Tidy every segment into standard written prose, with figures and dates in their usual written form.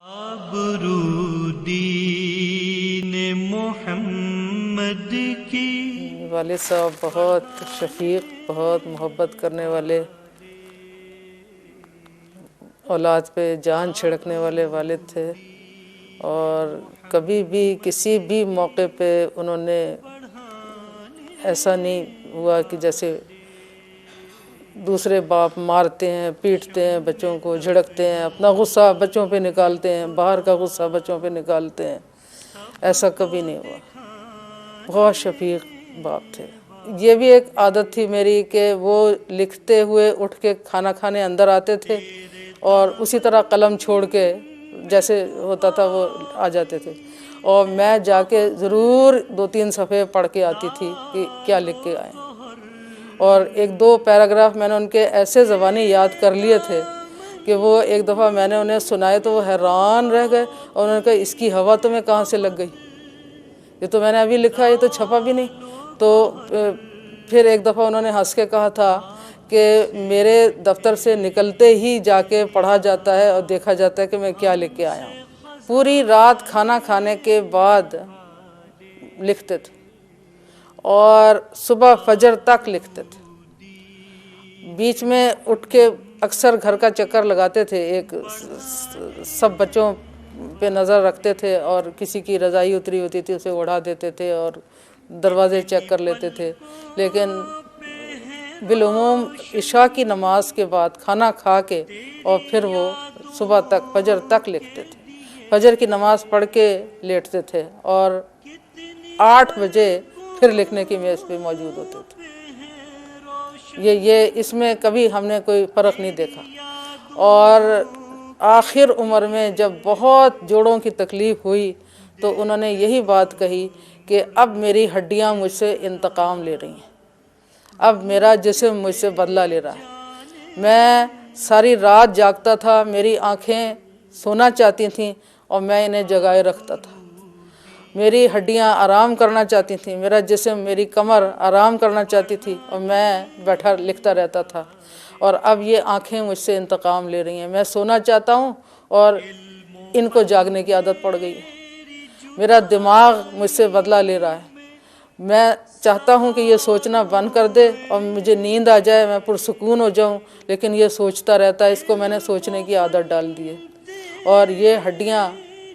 آبرو دین محمد کی۔ والد صاحب بہت شفیق، بہت محبت کرنے والے، اولاد پہ جان چھڑکنے والے والد تھے، اور کبھی بھی کسی بھی موقع پہ انہوں نے ایسا نہیں ہوا کہ جیسے دوسرے باپ مارتے ہیں، پیٹتے ہیں بچوں کو، جھڑکتے ہیں، اپنا غصہ بچوں پہ نکالتے ہیں، باہر کا غصہ بچوں پہ نکالتے ہیں، ایسا کبھی نہیں ہوا۔ بہت شفیق باپ تھے۔ یہ بھی ایک عادت تھی میری کہ وہ لکھتے ہوئے اٹھ کے کھانا کھانے اندر آتے تھے اور اسی طرح قلم چھوڑ کے جیسے ہوتا تھا وہ آ جاتے تھے، اور میں جا کے ضرور 2-3 صفحے پڑھ کے آتی تھی کہ کیا لکھ کے آئے، اور 1-2 پیراگراف میں نے ان کے ایسے زبانی یاد کر لیے تھے کہ وہ ایک دفعہ میں نے انہیں سنائے تو وہ حیران رہ گئے، اور انہوں نے کہا اس کی ہوا تمہیں کہاں سے لگ گئی، یہ تو میں نے ابھی لکھا ہے، یہ تو چھپا بھی نہیں۔ تو پھر ایک دفعہ انہوں نے ہنس کے کہا تھا کہ میرے دفتر سے نکلتے ہی جا کے پڑھا جاتا ہے اور دیکھا جاتا ہے کہ میں کیا لکھ کے آیا ہوں۔ پوری رات کھانا کھانے کے بعد لکھتے تھے اور صبح فجر تک لکھتے تھے۔ بیچ میں اٹھ کے اکثر گھر کا چکر لگاتے تھے، ایک سب بچوں پہ نظر رکھتے تھے، اور کسی کی رضائی اتری ہوتی تھی اسے اڑا دیتے تھے اور دروازے چیک کر لیتے تھے، لیکن بالعموم عشاء کی نماز کے بعد کھانا کھا کے اور پھر وہ صبح تک فجر تک لکھتے تھے۔ فجر کی نماز پڑھ کے لیٹتے تھے اور 8 بجے پھر لکھنے کی میز پہ موجود ہوتے تھے۔ یہ اس میں کبھی ہم نے کوئی فرق نہیں دیکھا۔ اور آخر عمر میں جب بہت جوڑوں کی تکلیف ہوئی تو انہوں نے یہی بات کہی کہ اب میری ہڈیاں مجھ سے انتقام لے رہی ہیں، اب میرا جسم مجھ سے بدلہ لے رہا ہے۔ میں ساری رات جاگتا تھا، میری آنکھیں سونا چاہتی تھیں اور میں انہیں جگائے رکھتا تھا، میری ہڈیاں آرام کرنا چاہتی تھیں، میرا جسم، میری کمر آرام کرنا چاہتی تھی، اور میں بیٹھا لکھتا رہتا تھا، اور اب یہ آنکھیں مجھ سے انتقام لے رہی ہیں، میں سونا چاہتا ہوں اور ان کو جاگنے کی عادت پڑ گئی ہے، میرا دماغ مجھ سے بدلہ لے رہا ہے، میں چاہتا ہوں کہ یہ سوچنا بند کر دے اور مجھے نیند آ جائے، میں پرسکون ہو جاؤں، لیکن یہ سوچتا رہتا ہے، اس کو میں نے سوچنے کی عادت ڈال دی ہے، اور یہ ہڈیاں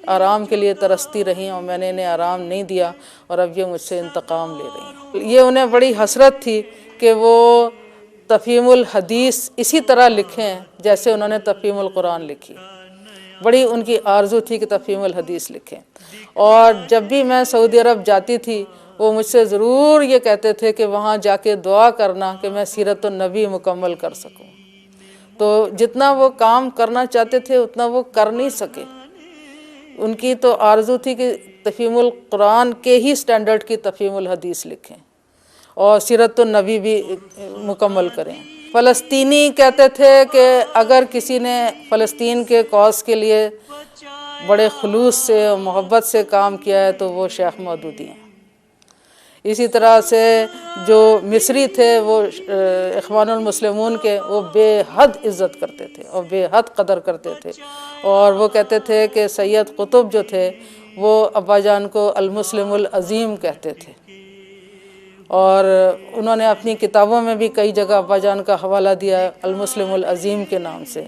آرام کے لیے ترستی رہیں اور میں نے انہیں آرام نہیں دیا، اور اب یہ مجھ سے انتقام لے رہی ہیں۔ یہ انہیں بڑی حسرت تھی کہ وہ تفہیم الحدیث اسی طرح لکھیں جیسے انہوں نے تفہیم القرآن لکھی، بڑی ان کی آرزو تھی کہ تفہیم الحدیث لکھیں۔ اور جب بھی میں سعودی عرب جاتی تھی وہ مجھ سے ضرور یہ کہتے تھے کہ وہاں جا کے دعا کرنا کہ میں سیرت النبی مکمل کر سکوں۔ تو جتنا وہ کام کرنا چاہتے تھے اتنا وہ کر نہیں سکے، ان کی تو آرزو تھی کہ تفہیم القرآن کے ہی سٹینڈرڈ کی تفہیم الحدیث لکھیں اور سیرت النبی بھی مکمل کریں۔ فلسطینی کہتے تھے کہ اگر کسی نے فلسطین کے کاز کے لیے بڑے خلوص سے اور محبت سے کام کیا ہے تو وہ شیخ مودودی ہیں۔ اسی طرح سے جو مصری تھے وہ اخوان المسلمون کے، وہ بے حد عزت کرتے تھے اور بے حد قدر کرتے تھے، اور وہ کہتے تھے کہ سید قطب جو تھے وہ ابا جان کو المسلم العظیم کہتے تھے، اور انہوں نے اپنی کتابوں میں بھی کئی جگہ ابا جان کا حوالہ دیا ہے المسلم العظیم کے نام سے۔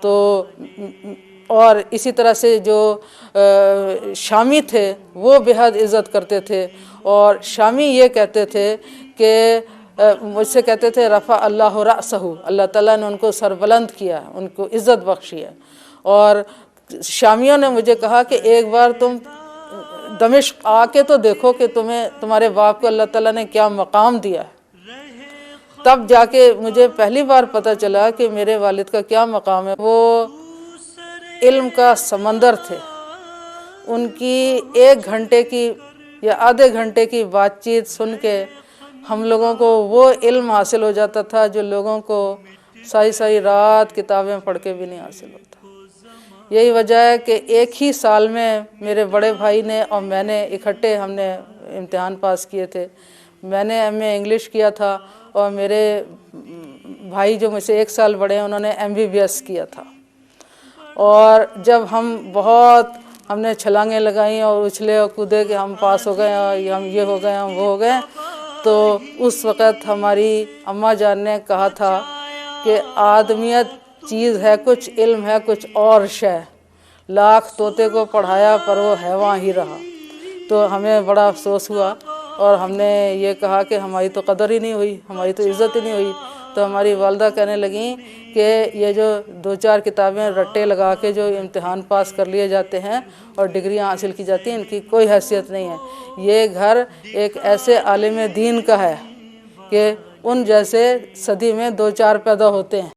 تو اور اسی طرح سے جو شامی تھے وہ بے حد عزت کرتے تھے، اور شامی یہ کہتے تھے کہ مجھ سے کہتے تھے رفع اللہ رأسہ، اللہ تعالیٰ نے ان کو سربلند کیا ہے، ان کو عزت بخشی ہے۔ اور شامیوں نے مجھے کہا کہ ایک بار تم دمشق آ کے تو دیکھو کہ تمہارے باپ کو اللہ تعالیٰ نے کیا مقام دیا ہے۔ تب جا کے مجھے پہلی بار پتہ چلا کہ میرے والد کا کیا مقام ہے۔ وہ علم کا سمندر تھے، ان کی 1 گھنٹے کی یا آدھے گھنٹے کی بات چیت سن کے ہم لوگوں کو وہ علم حاصل ہو جاتا تھا جو لوگوں کو ساری رات کتابیں پڑھ کے بھی نہیں حاصل ہوتا۔ یہی وجہ ہے کہ ایک ہی سال میں میرے بڑے بھائی نے اور میں نے اکٹھے ہم نے امتحان پاس کیے تھے۔ میں نے ایم اے انگلش کیا تھا اور میرے بھائی جو مجھ سے 1 سال بڑے ہیں انہوں نے MBBS کیا تھا، اور جب ہم نے چھلانگیں لگائیں اور اچھلے اور کودے کہ ہم پاس ہو گئے اور ہم یہ ہو گئے ہم وہ ہو گئے، تو اس وقت ہماری اماں جان نے کہا تھا کہ آدمیت چیز ہے کچھ، علم ہے کچھ اور شے، لاکھ طوطے کو پڑھایا پر وہ حیواں ہی رہا۔ تو ہمیں بڑا افسوس ہوا اور ہم نے یہ کہا کہ ہماری تو قدر ہی نہیں ہوئی، ہماری تو عزت ہی نہیں ہوئی۔ تو ہماری والدہ کہنے لگیں کہ یہ جو 2-4 کتابیں رٹے لگا کے جو امتحان پاس کر لیے جاتے ہیں اور ڈگریاں حاصل کی جاتی ہیں، ان کی کوئی حیثیت نہیں ہے۔ یہ گھر ایک ایسے عالم دین کا ہے کہ ان جیسے صدی میں 2-4 پیدا ہوتے ہیں۔